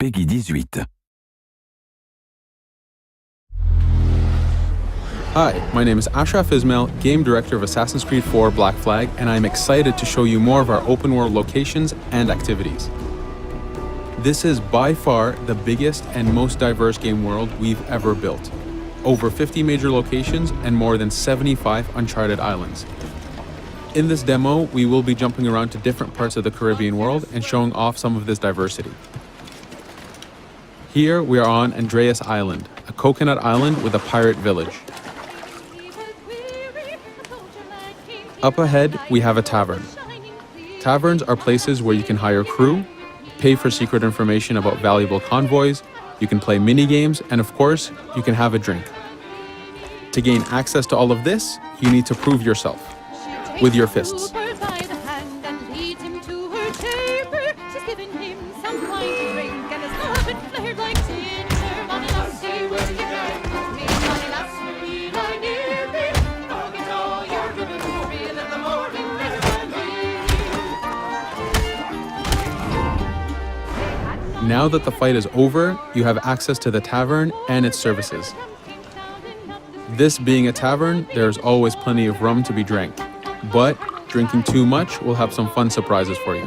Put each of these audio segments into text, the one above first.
Peggy 18. Hi, my name is Ashraf Ismail, Game Director of Assassin's Creed 4 Black Flag, and I'm excited to show you more of our open world locations and activities. This is by far the biggest and most diverse game world we've ever built. Over 50 major locations and more than 75 uncharted islands. In this demo, we will be jumping around to different parts of the Caribbean world and showing off some of this diversity. Here we are on Andreas Island, a coconut island with a pirate village. Up ahead, we have a tavern. Taverns are places where you can hire crew, pay for secret information about valuable convoys, you can play mini-games, and of course, you can have a drink. To gain access to all of this, you need to prove yourself with your fists. Now that the fight is over, you have access to the tavern and its services. This being a tavern, there's always plenty of rum to be drank, but drinking too much will have some fun surprises for you.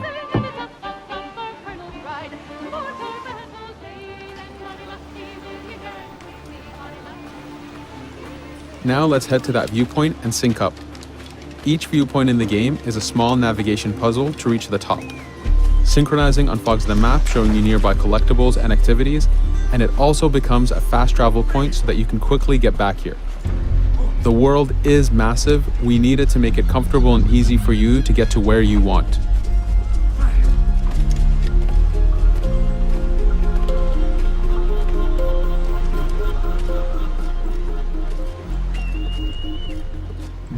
Now let's head to that viewpoint and sync up. Each viewpoint in the game is a small navigation puzzle to reach the top. Synchronizing unfogs the map, showing you nearby collectibles and activities, and it also becomes a fast travel point so that you can quickly get back here. The world is massive. We needed to make it comfortable and easy for you to get to where you want.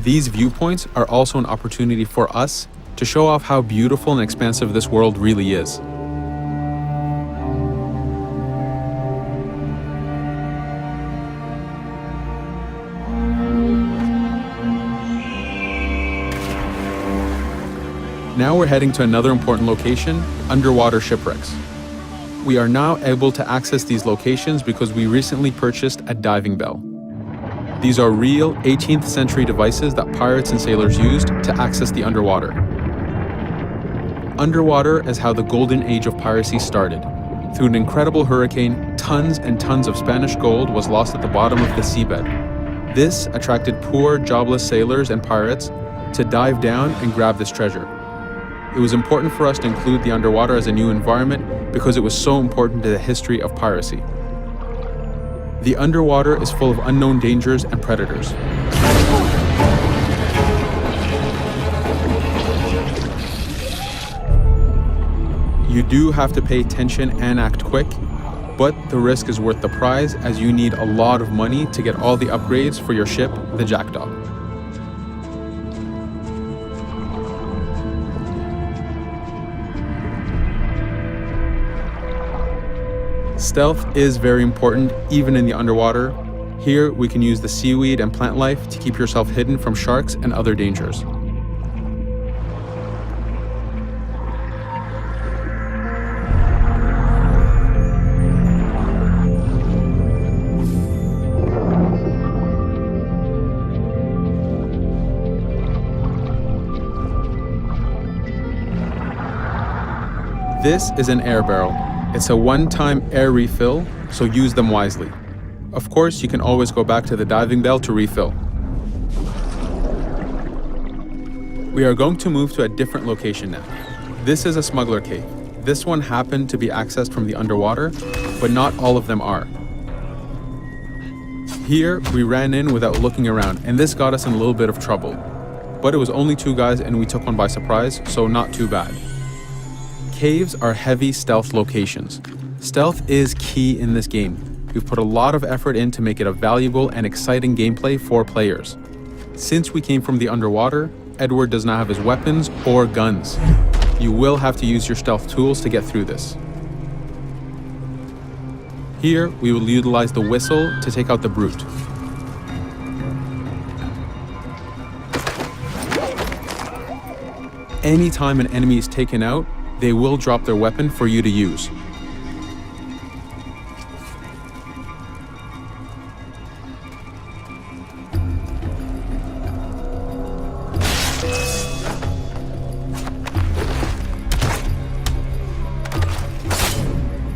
These viewpoints are also an opportunity for us to show off how beautiful and expansive this world really is. Now we're heading to another important location, underwater shipwrecks. We are now able to access these locations because we recently purchased a diving bell. These are real 18th century devices that pirates and sailors used to access the underwater. Underwater is how the golden age of piracy started. Through an incredible hurricane, tons and tons of Spanish gold was lost at the bottom of the seabed. This attracted poor, jobless sailors and pirates to dive down and grab this treasure. It was important for us to include the underwater as a new environment because it was so important to the history of piracy. The underwater is full of unknown dangers and predators. You do have to pay attention and act quick, but the risk is worth the prize as you need a lot of money to get all the upgrades for your ship, the Jackdaw. Stealth is very important even in the underwater. Here we can use the seaweed and plant life to keep yourself hidden from sharks and other dangers. This is an air barrel. It's a one-time air refill, so use them wisely. Of course, you can always go back to the diving bell to refill. We are going to move to a different location now. This is a smuggler cave. This one happened to be accessed from the underwater, but not all of them are. Here, we ran in without looking around, and this got us in a little bit of trouble. But it was only 2 guys and we took one by surprise, so not too bad. Caves are heavy stealth locations. Stealth is key in this game. We've put a lot of effort in to make it a valuable and exciting gameplay for players. Since we came from the underwater, Edward does not have his weapons or guns. You will have to use your stealth tools to get through this. Here, we will utilize the whistle to take out the brute. Anytime an enemy is taken out, they will drop their weapon for you to use.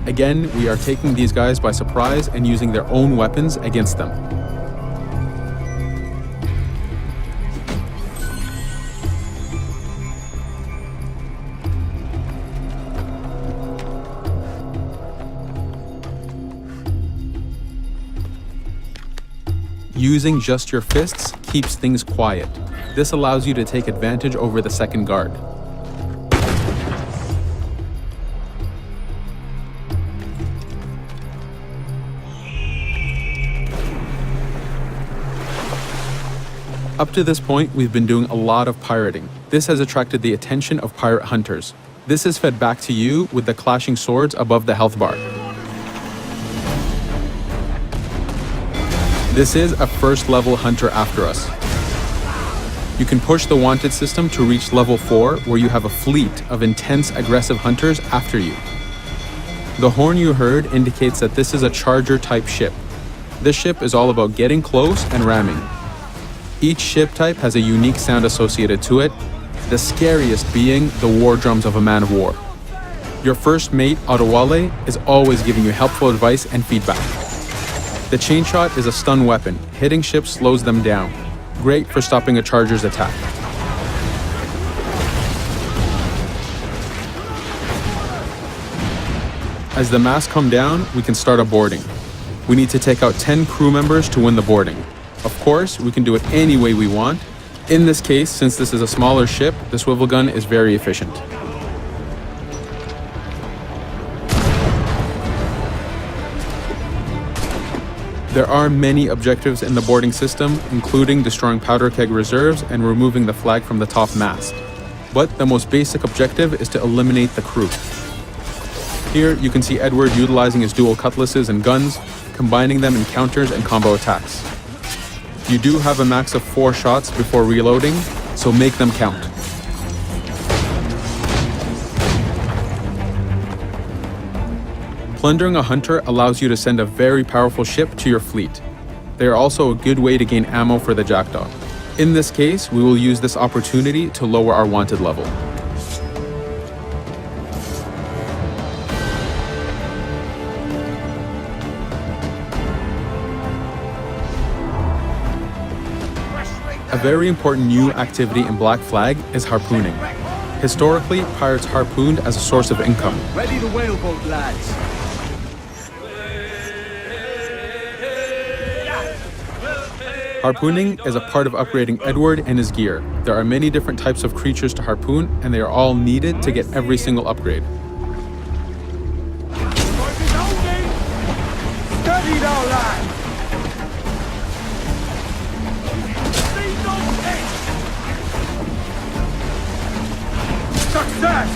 Again, we are taking these guys by surprise and using their own weapons against them. Using just your fists keeps things quiet. This allows you to take advantage over the second guard. Up to this point, we've been doing a lot of pirating. This has attracted the attention of pirate hunters. This is fed back to you with the clashing swords above the health bar. This is a first level hunter after us. You can push the wanted system to reach level 4, where you have a fleet of intense aggressive hunters after you. The horn you heard indicates that this is a charger type ship. This ship is all about getting close and ramming. Each ship type has a unique sound associated to it, the scariest being the war drums of a man of war. Your first mate, Adewale, is always giving you helpful advice and feedback. The chain shot is a stun weapon. Hitting ships slows them down. Great for stopping a charger's attack. As the masts come down, we can start a boarding. We need to take out 10 crew members to win the boarding. Of course, we can do it any way we want. In this case, since this is a smaller ship, the swivel gun is very efficient. There are many objectives in the boarding system, including destroying powder keg reserves and removing the flag from the top mast. But the most basic objective is to eliminate the crew. Here you can see Edward utilizing his dual cutlasses and guns, combining them in counters and combo attacks. You do have a max of 4 shots before reloading, so make them count. Plundering a hunter allows you to send a very powerful ship to your fleet. They are also a good way to gain ammo for the Jackdaw. In this case, we will use this opportunity to lower our wanted level. A very important new activity in Black Flag is harpooning. Historically, pirates harpooned as a source of income. Ready the whaleboat, lads. Harpooning is a part of upgrading Edward and his gear. There are many different types of creatures to harpoon, and they are all needed to get every single upgrade. Steady now, lads. Success!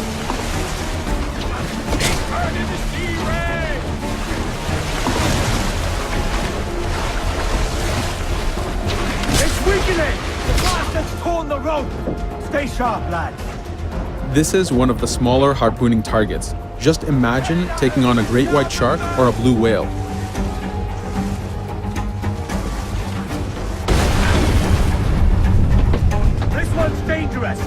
Turn in the sea ray! It's weakening! The blast has torn the rope! Stay sharp, lads. This is one of the smaller harpooning targets. Just imagine taking on a great white shark or a blue whale. This one's dangerous!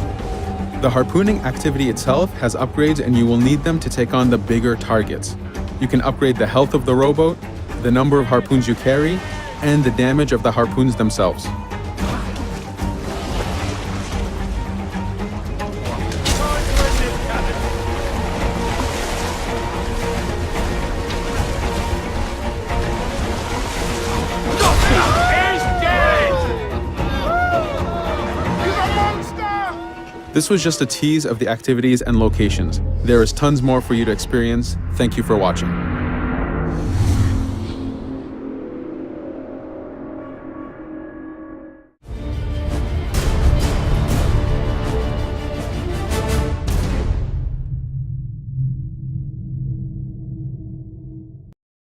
The harpooning activity itself has upgrades, and you will need them to take on the bigger targets. You can upgrade the health of the rowboat, the number of harpoons you carry, and the damage of the harpoons themselves. This was just a tease of the activities and locations. There is tons more for you to experience. Thank you for watching.